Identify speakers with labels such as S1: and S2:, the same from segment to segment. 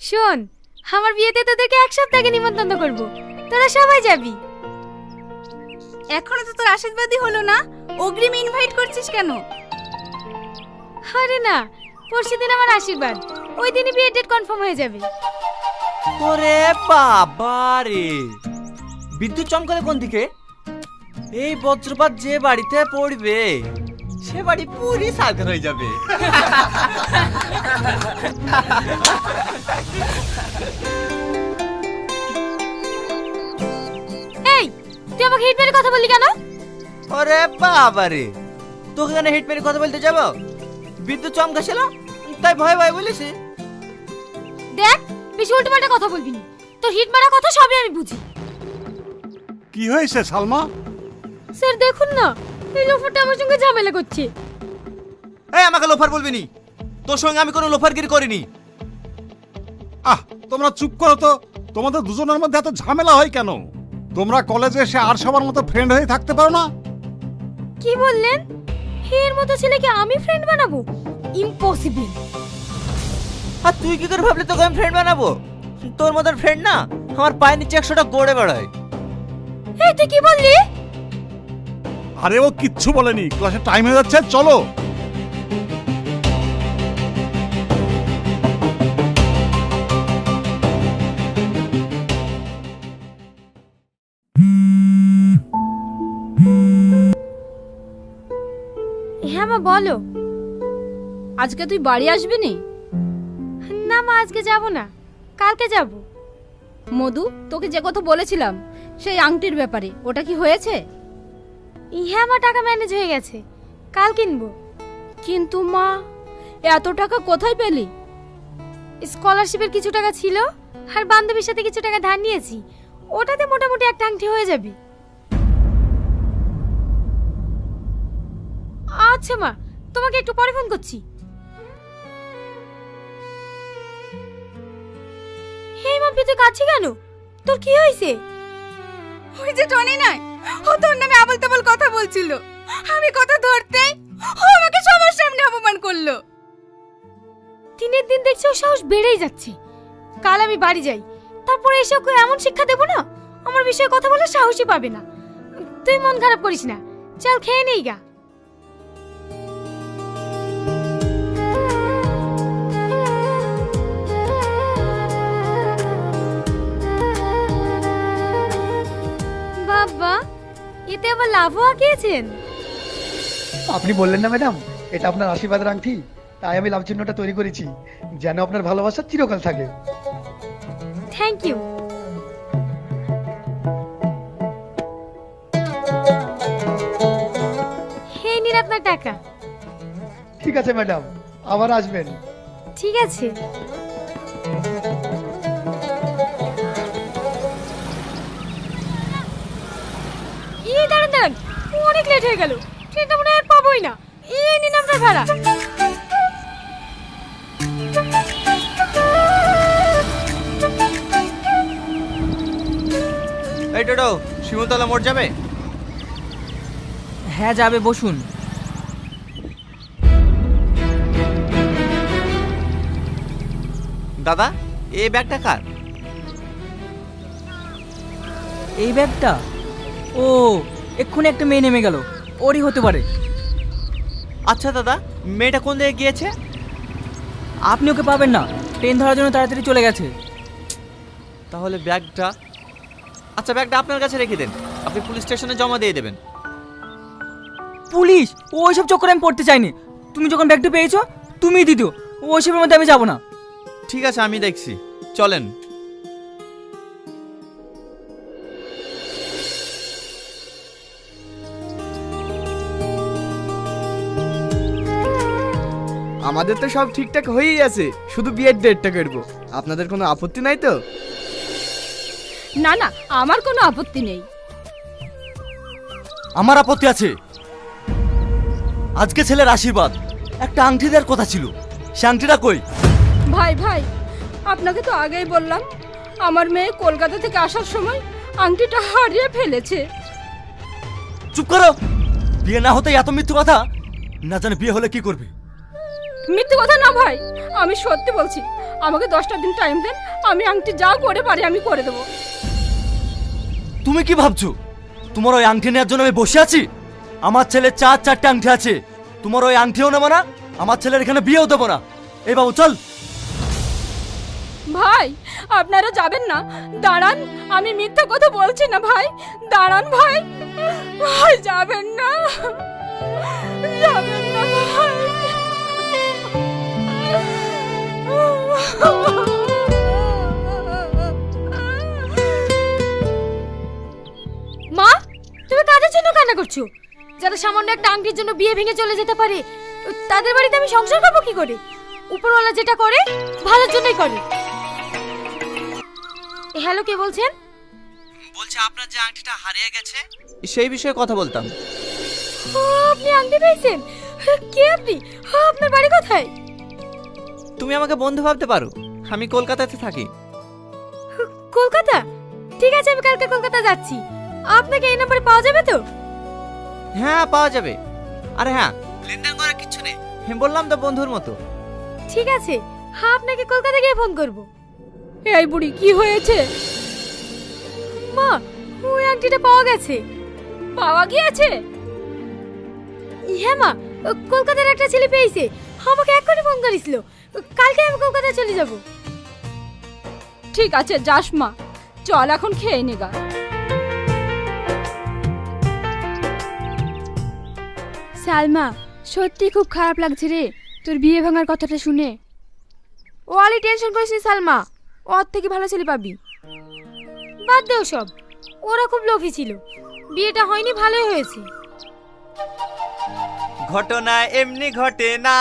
S1: শোন, আমার বিয়েতে তোদেরকে এক সপ্তাহ আগে নিমন্ত্রণ করব, তোরা সবাই যাবি।
S2: এখনো তো তোর আশীর্বাদই হলো না, অগ্রিম ইনভাইট করছিস কেন?
S1: আরে না, পরশুদিন আমার আশীর্বাদ, ওই দিনই বিয়ের ডেট কনফার্ম হয়ে যাবে।
S3: ওরে বাবা রে, বিদ্যুৎ চমকালে কোন দিকে? এই বজ্রপাত যে বাড়িতে পড়বে সে বাড়ি পুরি সাগর হয়ে যাবে।
S1: এই, তুই আমাকে হিট মেরে কথা বললি কেন?
S3: ওরে বাবা রে, তোকে কেন হিট মেরে কথা বলতে যাব? বিদ্যুৎ চমকাছিল তাই ভয় ভয় বলেছি।
S1: দেখ, বেশি উল্টোপাল্টা কথা বলবি না, তোর হিট মারা কথা সবই আমি বুঝি।
S4: কি হয়েছে সালমা?
S1: স্যার দেখুন না, এই লোফারটা আমার সঙ্গে ঝামেলা করছে।
S3: এই আমাকে লোফার বলবি নি, তোর সঙ্গে আমি কোনো লোফারগিরি করিনি।
S4: আহ, তোমরা চুপ করো তো। তোমাদের দুজনের মধ্যে এত ঝামেলা হয় কেন? তোমরা কলেজে এসে আর সবার মতো ফ্রেন্ড হয়ে থাকতে পারো না?
S1: কি বললেন? এর মতো ছেলেকে আমি ফ্রেন্ড বানাবো? ইম্পসিবল।
S3: আর তুই কি করে ভাবলি তোকে আমি ফ্রেন্ড বানাবো? তোর মতন ফ্রেন্ড না আমার পায়ের নিচে 100টা গড়ে বেড়ায়।
S1: এই তুই কি বললি?
S4: আরে ও কিচ্ছু বলেনি, ক্লাসে টাইম হয়ে যাচ্ছে, চলো।
S1: হ্যাঁ মা, বলো।
S2: আজকে তুই বাড়ি আসবি নি?
S1: না মা, আজকে যাব না, কালকে যাব।
S2: মধু, তোকে যে কথা বলেছিলাম সেই আংটির ব্যাপারে, ওটা কি হয়েছে?
S1: হ্যাঁ মা, টাকা ম্যানেজ হয়ে গেছে, কাল কিনবো।
S2: কিন্তু মা, এত টাকা কোথায় পেলি?
S1: স্কলারশিপের কিছু টাকা ছিল, আর বান্ধবীর সাথে কিছু টাকা ধার নিয়েছি, ওটাতে মোটামুটি একটা আংটি হয়ে যাবে। আচ্ছা মা, তোমাকে একটু পরে ফোন করছি। হেই মা, তুই কাঁদছিস কেন? তোর কি হয়েছে?
S2: ওই যে টনি নাই, ও তোর নামে আবল তাবল কথা বলছিল, আমি কথা ধরতেই ও আমাকে সবার সামনে অপমান করলো।
S1: দিনের দিন দেখছি ওর সাহস বেড়েই যাচ্ছে। কাল আমি বাড়ি যাই, তারপরে এসে ওকে এমন শিক্ষা দেবো না, আমার বিষয়ে কথা বলার সাহসই পাবে না। তুই মন খারাপ করিস না, চল খেয়ে নেই গা। বাবা, এতে আবার লাভও আঁকিয়েছেন।
S5: আপনি বললেন না ম্যাডাম, এটা আপনার আশীর্বাদের আংটি, তাই আমি লাভ চিহ্নটা তৈরি করেছি যেন আপনার ভালোবাসা চিরকাল থাকে।
S1: Thank you. এই নিন আপনার টাকা।
S5: ঠিক আছে ম্যাডাম, আবার আসবেন।
S1: ঠিক আছে। দাঁড়ান দাঁড়ান, অনেক লেট হয়ে গেল, ট্রেনটা মনে হয় আর পাবোই না। এই নিন আপনার ভাড়া।
S3: এই টোটো, শিমুলতলা মোড় যাবে?
S6: হ্যাঁ যাবে, বসুন।
S3: দাদা, এই ব্যাগটা কার?
S6: এই ব্যাগটা? ও, এক্ষুনি একটা মেয়ে নেমে গেল, ওরই হতে পারে।
S3: আচ্ছা দাদা, মেয়েটা কোন দিকে গিয়েছে?
S6: আপনি ওকে পাবেন না, ট্রেন ধরার জন্য তাড়াতাড়ি চলে গেছে।
S3: তাহলে ব্যাগটা? আচ্ছা, ব্যাগটা আপনার কাছে রেখে দেন, আপনি পুলিশ স্টেশনে জমা দিয়ে দেবেন।
S6: পুলিশ? ওইসব চক্করে আমি পড়তে চাইনি। তুমি যখন ব্যাগটা পেয়েছো তুমিই দিদিও, ওইসবের মধ্যে আমি যাবো না।
S3: ঠিক আছে, আমি দেখছি, চলেন।
S7: আমাদের তো সব ঠিকঠাক হয়েই আছে, শুধু বিয়ের ডেটটা করবো। আপনাদের কোনো আপত্তি নাই তো?
S2: না না, আমার কোনো আপত্তি নেই।
S3: আমার আপত্তি আছে। আজকে ছেলের আশীর্বাদ, একটা আংটি দেওয়ার কথা ছিল, সে আংটিটা কই?
S2: ভাই ভাই, আপনাকে তো আগেই বললাম, আমার মেয়ে কলকাতা থেকে আসার সময় আংটিটা হারিয়ে ফেলেছে।
S3: চুপ করো, বিয়ে না হতে এত মিথ্যে কথা, না জানে বিয়ে হলে কি করবে।
S2: মিথ্যে কথা না ভাই, আমি সত্যি বলছি। আমাকে 10টা দিন টাইম দেন, আমি আংটি যা করে পারি আমি করে দেবো।
S3: তুমি কি ভাবছো তোমার ওই আংটি নেওয়ার জন্য আমি বসে আছি? আমার ছেলে 4-4টে আংটি আছে, তোমার ওই আংটিও নেবো না, আমার ছেলের এখানে বিয়েও দেবো না। এই বাবু চল।
S2: ভাই আপনারা যাবেন না, দাঁড়ান, আমি মিথ্যা কথা বলছি না ভাই, দাঁড়ান ভাই, ভাই যাবেন না, যাবেন না ভাই।
S1: মা, তুমি কাদের জন্য কান্না করছো? যারা সামান্য একটা আংটির জন্য বিয়ে ভেঙে চলে যেতে পারে, তাদের বাড়িতে আমি সংসার করবো কি করে? উপরওয়ালা যেটা করে ভালোর জন্যই করে। হ্যালো, কে বলছেন?
S3: বলছে আপনার যে আংটিটা হারিয়ে গেছে সেই বিষয়ে কথা বলতাম।
S1: ও, আপনি আংটি পেয়েছেন? কে আপনি? আপনার বাড়ি কোথায়?
S3: তুমি আমাকে বন্ধু ভাবতে পারো, আমি কলকাতাতে থাকি।
S1: কলকাতা? ঠিক আছে, আমি কালকে কলকাতা যাচ্ছি। আপনাকে এই নম্বরে পাওয়া যাবে তো?
S3: হ্যাঁ পাওয়া যাবে। আরে হ্যাঁ, লেনদেন করার কিছু নেই, আমি বললাম তো বন্ধুর মতো।
S1: ঠিক আছে, হ্যাঁ আপনাকে কলকাতা গিয়ে ফোন করব।
S2: এই বুড়ি কি হয়েছে?
S1: মা, ওই আংটিটা পাওয়া গেছে।
S2: পাওয়া গিয়েছে?
S1: হ্যাঁ মা, কলকাতার একটা ছেলে পেয়েছে, আমাকে এক্ষুনি ফোন করেছিল। কালকে আমি কলকাতা চলে যাব।
S2: ঠিক আছে যাস মা, চল এখন খেয়ে নেগা। সালমা, সত্যি খুব খারাপ লাগছে রে তোর বিয়ে ভাঙার কথাটা শুনে।
S1: ও আলি টেনশন করিস নি সালমা, ওর থেকে ভালো ছেলে পাবি। বাদ দেও সব, ওরা খুব লোভী ছিল, বিয়েটা হয়নি, ভালোই হয়েছে।
S3: ঘটনা এমনি ঘটে না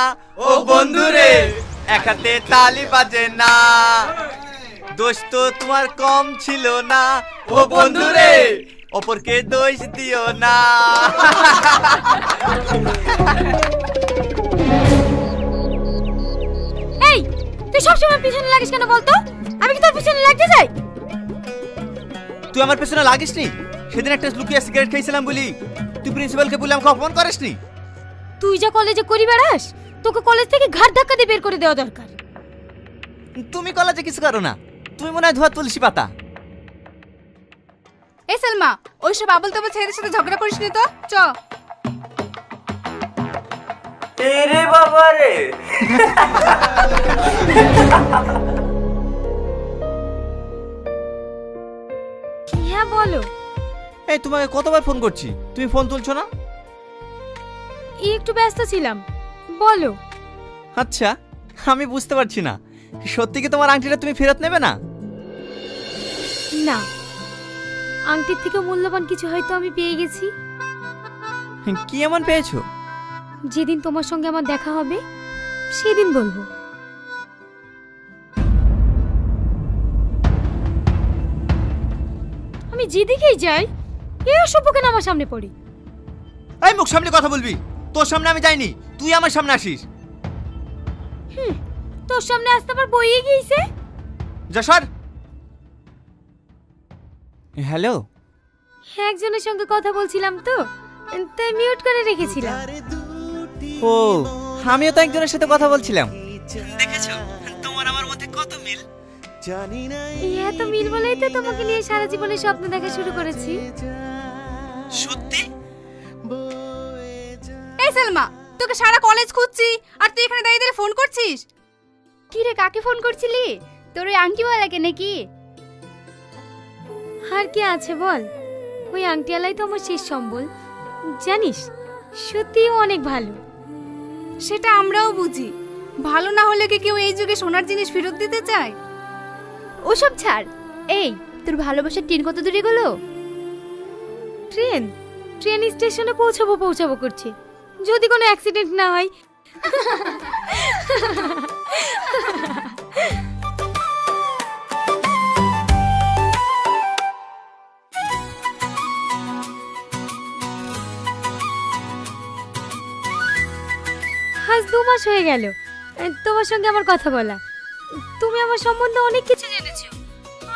S3: ও বন্ধুরে, এক হাতে তালি বাজে না, দোষ তো তোমার কম ছিল না ও বন্ধুরে, অপরকে দোষ দিও না।
S1: এই, তুই সবসময় পিছনে লাগিস কেন বলতো? আমি কি তোর পিছনে লাগতে যাই?
S3: তুই আমার পেছনে লাগিস নি? সেদিন একটা লুকিয়ে সিগারেট খেয়েছিলাম বলি তুই প্রিন্সিপালকে বলে আমাকে অপমান করিসনি?
S1: তুই যা কলেজে করি বেড়াস, তোকে কলেজ থেকে ঘাট ধাক্কা দিয়ে বের করে দেওয়া দরকার।
S3: তুমি কলেজে কিছু করো না, তুমি মনে হয় ধোয়া তুলসী পাতা।
S2: এই সালমা, ওইসব আবল তাবল ছেলেদের সাথে ঝগড়া করিস নি তো, চ।
S3: রে বাবা রে।
S1: হ্যাঁ বলো।
S3: এই তোমাকে কতবার ফোন করছি, তুমি ফোন তুলছো না?
S1: একটু ব্যস্ত ছিলাম, বলো।
S3: আচ্ছা, আমি বুঝতে পারছি না, সত্যি কি তোমার আংটিটা তুমি ফেরত নেবে না?
S1: না, আংটির থেকে মূল্যবান কিছু হয়তো আমি পেয়ে গেছি।
S3: কি এমন পেয়েছো?
S1: যেদিন তোমার সঙ্গে আমার দেখা হবে সেদিন বলবো। আমি যেদিকেই যাই এ অসভ্য কেন আমার সামনে পড়ে।
S3: এই মুখ সামনে কথা বলবি, তোর সামনে আমি যাইনি, তুই আমার সামনে আসিস।
S1: তোর সামনে আসতে আবার বইয়ে গিয়েছে।
S3: যা সর। হ্যালো,
S1: একজনের সঙ্গে কথা বলছিলাম তো, তাই মিউট করে রেখেছিলাম।
S3: ও আমিও তো একজনের সাথে কথা বলছিলাম। দেখেছো তোমার আমার মধ্যে কত মিল।
S1: এত মিল বলেই তো তোমাকে নিয়ে সারা জীবনে স্বপ্ন দেখা শুরু করেছি।
S3: সত্যি?
S2: এই সালমা, তোকে সারা কলেজ খুঁজছি আর তুই এখানে দাঁড়িয়ে দাঁড়িয়ে ফোন করছিস। কি রে, কাকে ফোন করছিলি? তোর ওই আংটিওয়ালাকে নাকি?
S1: আর কি আছে বল, ওই আংটিওয়ালাই তো আমার শেষ সম্বল। জানিস, সত্যিই অনেক ভালো।
S2: সেটা আমরাও বুঝি, ভালো না হলে কি কেউ এই যুগে সোনার জিনিস ফেরত দিতে চায়? ওসব ছাড়। এই, তোর ভালোবাসার ট্রেন কত দূরে গেলো?
S1: ট্রেন স্টেশনে পৌঁছাবো করছে, যদি কোনো অ্যাক্সিডেন্ট না হয়। আজ 2 মাস হয়ে গেল তোমার সঙ্গে আমার কথা বলা। তুমি আমার সম্বন্ধে অনেক কিছু জেনেছো,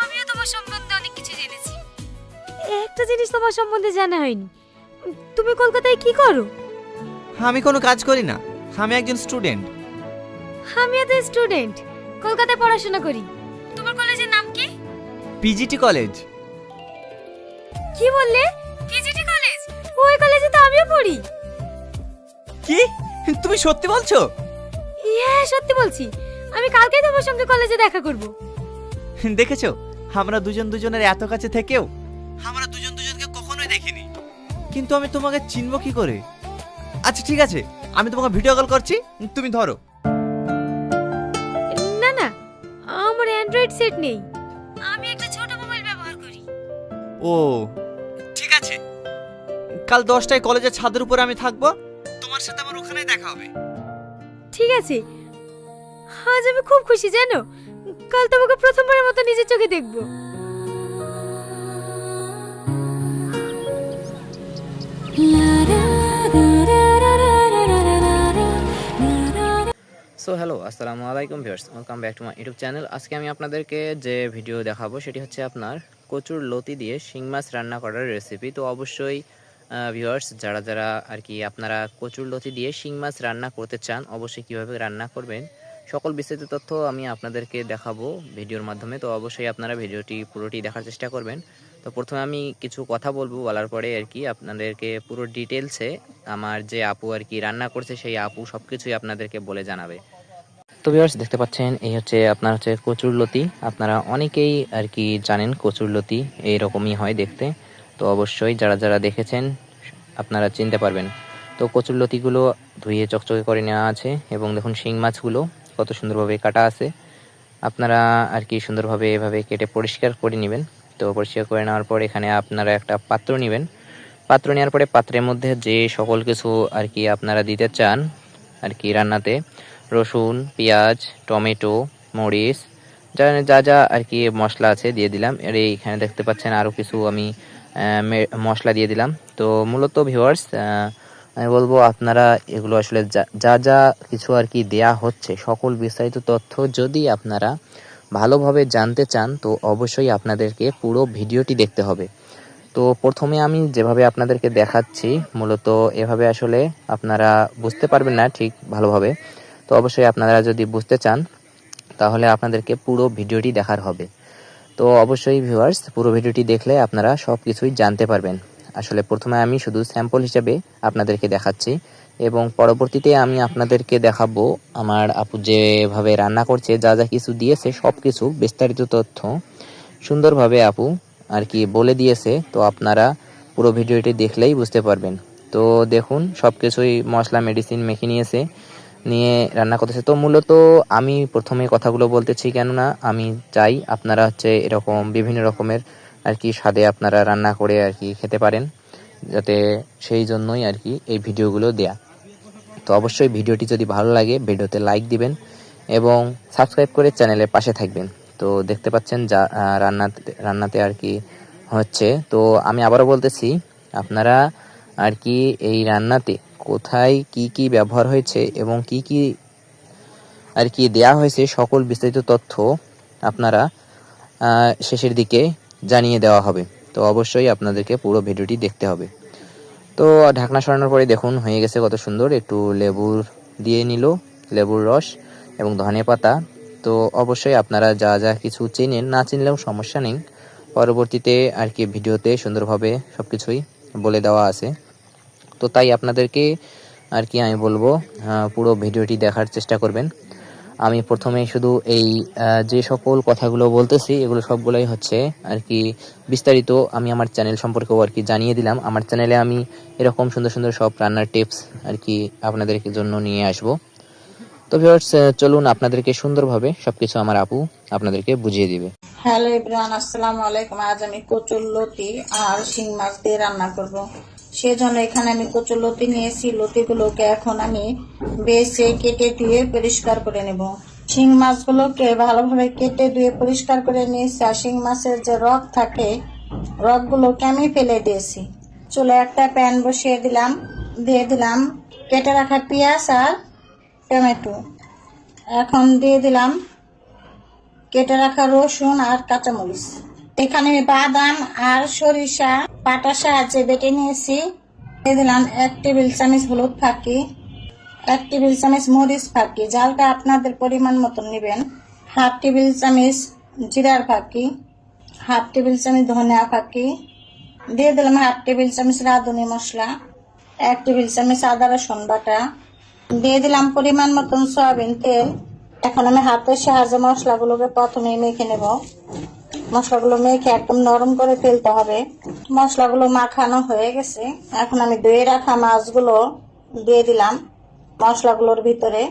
S1: আমিও তোমার সম্বন্ধে অনেক কিছু জেনেছি। একটা জিনিস তোমার সম্বন্ধে জানা হয়নি, তুমি কলকাতায় কি করো?
S3: আমি কোনো কাজ করি না, আমি একজন স্টুডেন্ট।
S1: আমিও তো স্টুডেন্ট, কলকাতায় পড়াশোনা করি। তোমার কলেজের নাম কি?
S3: PGT college.
S1: কি বললে? PGT college? ওই কলেজে তো আমিও পড়ি।
S3: কি তুমি সত্যি বলছো?
S1: হ্যাঁ সত্যি বলছি, আমি কালকেই তোমার সঙ্গে কলেজে দেখা করব।
S3: দেখেছো, আমরা দুজন দুজনের এত কাছে থেকেও আমরা দুজন দুজনকে কখনোই দেখিনি, কিন্তু আমি তোমাকে চিনব কি করে? আচ্ছা ঠিক আছে, আমি তোমাকে ভিডিও কল করছি, তুমি ধরো।
S1: না না, আমার অ্যান্ড্রয়েড সেট নেই, আমি একটা ছোট মোবাইল ব্যবহার করি।
S3: ও ঠিক আছে, কাল 10টায় কলেজের ছাদের উপরে আমি থাকবো, তোমার সাথে আমার ওখানেই দেখা হবে।
S1: ঠিক আছে, আজ আমি খুব খুশি জানো, কাল তোমাকে প্রথমবারের মতো নিজের চোখে দেখবো।
S8: সো হ্যালো, আসসালামু আলাইকুম viewers, welcome back to my YouTube channel. আজকে আমি আপনাদেরকে যে ভিডিও দেখাবো সেটি হচ্ছে আপনার কচুর লতি দিয়ে শিং মাছ রান্না করার রেসিপি। তো অবশ্যই ভিউয়ার্স, যারা যারা আর কি আপনারা কচুর লতি দিয়ে শিং মাছ রান্না করতে চান, অবশ্যই কীভাবে রান্না করবেন সকল বিস্তারিত তথ্য আমি আপনাদেরকে দেখাবো ভিডিওর মাধ্যমে। তো অবশ্যই আপনারা ভিডিওটি পুরোটি দেখার চেষ্টা করবেন। তো প্রথমে আমি কিছু কথা বলবো, বলার পরে আর কি আপনাদেরকে পুরো ডিটেলসে আমার যে আপু আর কি রান্না করছে সেই আপু সব কিছুই আপনাদেরকে বলে জানাবে। তো ভিউয়ার্স, দেখতে পাচ্ছেন এই হচ্ছে আপনার হচ্ছে কচুর লতি। আপনারা অনেকেই আর কি জানেন কচুর লতি এইরকমই হয় দেখতে। তো অবশ্যই যারা যারা দেখেছেন আপনারা চিনতে পারবেন। তো কচুর লতিগুলো ধুয়ে চকচকে করে নেওয়া আছে এবং দেখুন শিং মাছগুলো কত সুন্দরভাবে কাটা আছে। আপনারা আর কি সুন্দরভাবে এভাবে কেটে পরিষ্কার করে নেবেন। তো পরিষ্কার করে নেওয়ার পর এখানে আপনারা একটা পাত্র নেবেন। পাত্র নেওয়ার পরে পাত্রের মধ্যে যে সকল কিছু আর কি আপনারা দিতে চান আর কি রান্নাতে, রসুন, পেঁয়াজ, টমেটো, মরিচ, যা যা আর কি মশলা আছে দিয়ে দিলাম। আর এইখানে দেখতে পাচ্ছেন আরও কিছু আমি মশলা দিয়ে দিলাম। তো মূলত ভিউয়ার্স, আমি বলবো আপনারা এগুলো আসলে যা যা কিছু আর কি দেয়া হচ্ছে সকল বিস্তারিত তথ্য যদি আপনারা ভালোভাবে জানতে চান তো অবশ্যই আপনাদেরকে পুরো ভিডিওটি দেখতে হবে। তো প্রথমে আমি যেভাবে আপনাদেরকে দেখাচ্ছি মূলত এভাবে আসলে আপনারা বুঝতে পারবেন না ঠিক ভালোভাবে। তো অবশ্যই আপনারা যদি বুঝতে চান তাহলে আপনাদেরকে পুরো ভিডিওটি দেখার হবে। তো অবশ্যই ভিউয়ার্স, পুরো ভিডিওটি দেখলে আপনারা সব কিছুই জানতে পারবেন। আসলে প্রথমে আমি শুধু স্যাম্পল হিসেবে আপনাদেরকে দেখাচ্ছি এবং পরবর্তীতে আমি আপনাদেরকে দেখাবো আমার আপু যেভাবে রান্না করছে, যা যা কিছু দিয়েছে সব কিছু বিস্তারিত তথ্য সুন্দরভাবে আপু আর কি বলে দিয়েছে। তো আপনারা পুরো ভিডিওটি দেখলেই বুঝতে পারবেন। তো দেখুন সব কিছুই মশলা মেডিসিন মেখে নিয়ে রান্না করতেছে। তো মূলত আমি প্রথমে কথাগুলো বলতেছি কেননা আমি চাই আপনারা হচ্ছে এরকম বিভিন্ন রকমের আর কি স্বাদে আপনারা রান্না করে আর কি খেতে পারেন, যাতে সেই জন্যই আর কি এই ভিডিওগুলো দেয়া। তো অবশ্যই ভিডিওটি যদি ভালো লাগে ভিডিওতে লাইক দিবেন এবং সাবস্ক্রাইব করে চ্যানেলের পাশে থাকবেন। তো দেখতে পাচ্ছেন যা রান্নাতে আর কি হচ্ছে। তো আমি আবারও বলতেছি, আপনারা আর কি এই রান্নাতে কোথায় কি কি ব্যবহার হয়েছে এবং কি কি আর কি দেয়া হয়েছে সকল বিস্তারিত তথ্য আপনারা শেষের দিকে জানিয়ে দেওয়া হবে। তো অবশ্যই আপনাদেরকে পুরো ভিডিওটি দেখতে হবে। তো ঢাকনা সরানোর পরে দেখুন হয়ে গেছে কত সুন্দর। একটু লেবুর দিয়ে নিল, লেবুর রস এবং ধনে পাতা। তো অবশ্যই আপনারা যা যা কিছু চেনেন, না চিনলেও সমস্যা নেই, পরবর্তীতে আর কি ভিডিওতে সুন্দরভাবে সব কিছুই বলে দেওয়া আছে। তো তাই আপনাদেরকে আর কি আমি বলবো পুরো ভিডিওটি দেখার চেষ্টা করবেন। আমি প্রথমে শুধু এই যে সকল কথাগুলো বলতেছি এগুলো সবগুলোই হচ্ছে আর কি বিস্তারিত আমি আমার চ্যানেল সম্পর্কেও আর কি জানিয়ে দিলাম। আমার চ্যানেলে আমি এরকম সুন্দর সুন্দর সব রান্নার টিপস আর কি আপনাদের জন্য নিয়ে আসব। তো ভিউয়ার্স, চলুন আপনাদেরকে সুন্দরভাবে সবকিছু আমার আপু আপনাদেরকে বুঝিয়ে দিবে।
S9: হ্যালো এভরিওয়ান, আসসালামু আলাইকুম। আজ আমি কচুর লতি আর শিং মাছ দিয়ে রান্না করব। সেজন্য এখানে আমি কচুর লতি নিয়েছি। লতিগুলোকে এখন আমি বেছে কেটে ধুয়ে পরিষ্কার করে নেব। শিং মাছগুলোকে ভালোভাবে কেটে ধুয়ে পরিষ্কার করে নিয়েছি। আর শিং মাছের যে রগ থাকে রগগুলোকে আমি ফেলে দিয়েছি। চুলে একটা প্যান বসিয়ে দিয়ে দিলাম কেটে রাখা পেঁয়াজ আর টমেটো। এখন দিয়ে দিলাম কেটে রাখা রসুন আর কাঁচামরিচ। এখানে আমি বাদাম আর সরিষা পাটার সাহায্যে বেটে নিয়েছি। দিয়ে দিলাম 1 টেবিল চামচ হলুদ ফাঁকি, 1 টেবিল চামচ মরিচ ফাঁকি, ঝালটা আপনাদের পরিমাণ মতন নেবেন। 1/2 টেবিল চামচ জিরার ফাঁকি, 1/2 টেবিল চামচ ধনিয়া ফাঁকি, দিয়ে দিলাম 1/2 টেবিল চামচ রাঁধুনি মশলা, 1 টেবিল চামচ আদা রসুন বাটা, দিয়ে দিলাম পরিমাণ মতন সয়াবিন তেল। এখন আমি হাতের সাহায্যে মশলাগুলোকে প্রথমে মেখে নেব। মশলাগুলো মেখে একদম নরম করে ফেলতে হবে। মশলাগুলো মাখানো হয়ে গেছে। এখন আমি ধুয়ে রাখা মাছগুলো দিয়ে দিলাম মশলাগুলোর ভিতরে।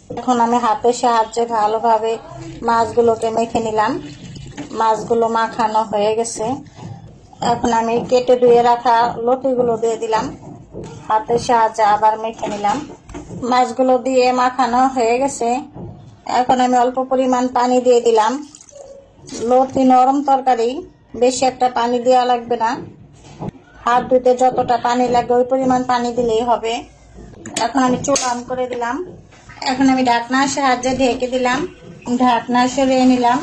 S9: এখন আমি হাতের সাহায্যে ভালোভাবে মাছগুলোকে মেখে নিলাম। মাছগুলো মাখানো হয়ে গেছে। এখন আমি কেটে ধুয়ে রাখা লতিগুলো দিয়ে দিলাম। হাতের সাহায্যে আবার মেখে নিলাম। মাছগুলো দিয়ে মাখানো হয়ে গেছে। এখন আমি অল্প পরিমাণ পানি দিয়ে দিলাম। লতি নরম তরকারি, বেশি একটা পানি দেওয়া লাগবে না। হাত ধুতে যতটা পানি লাগে ওই পরিমাণ পানি দিলেই হবে। এখন আমি চুলা অন করে দিলাম। এখন আমি ঢাকনার সাহায্যে ঢেকে দিলাম। ঢাকনা সরিয়ে নিলাম।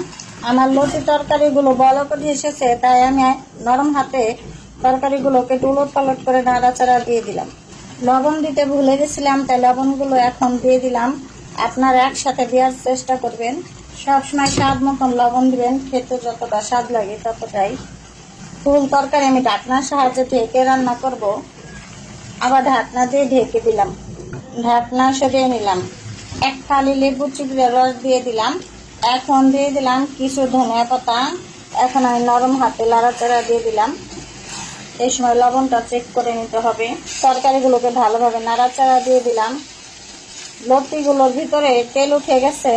S9: আমার লতি তরকারিগুলো বড় করে এসেছে, তাই আমি নরম হাতে তরকারিগুলোকে উলট পালট করে নাড়াচাড়া দিয়ে দিলাম। লবণ দিতে ভুলে গেছিলাম, তাই লবণগুলো এখন দিয়ে দিলাম। আপনারা একসাথে দেওয়ার চেষ্টা করবেন। সবসময় স্বাদ মতন লবণ দিবেন, খেতে যতটা স্বাদ লাগে ততটাই। ফুল তরকারি আমি ঢাকনার সাহায্যে ঢেকে রান্না করব। আবার ঢাকনা দিয়ে ঢেকে দিলাম। ঢাকনা সরিয়ে নিলাম। 1 ফালি লেবু চিপড়ে রস দিয়ে দিলাম। এখন দিয়ে দিলাম কিছু ধনিয়া পাতা। এখন আমি নরম হাতে নাড়াচাড়া দিয়ে দিলাম। এই সময় লবণটা চেক করে নিতে হবে। তরকারিগুলোকে ভালোভাবে নাড়াচাড়া দিয়ে দিলাম। লতিগুলোর ভিতরে তেল উঠে গেছে,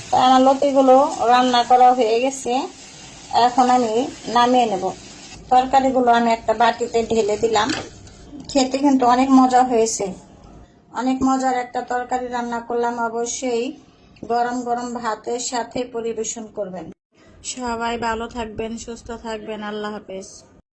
S9: তাই আমার লতিগুলো রান্না করা হয়ে গেছে। এখন আমি নামিয়ে নেব। তরকারিগুলো আমি একটা বাটিতে ঢেলে দিলাম। খেতে কিন্তু অনেক মজা হয়েছে। অনেক মজার একটা তরকারি রান্না করলাম। অবশ্যই গরম গরম ভাতের সাথে পরিবেশন করবেন। সবাই ভালো থাকবেন, সুস্থ থাকবেন। আল্লাহ হাফেজ।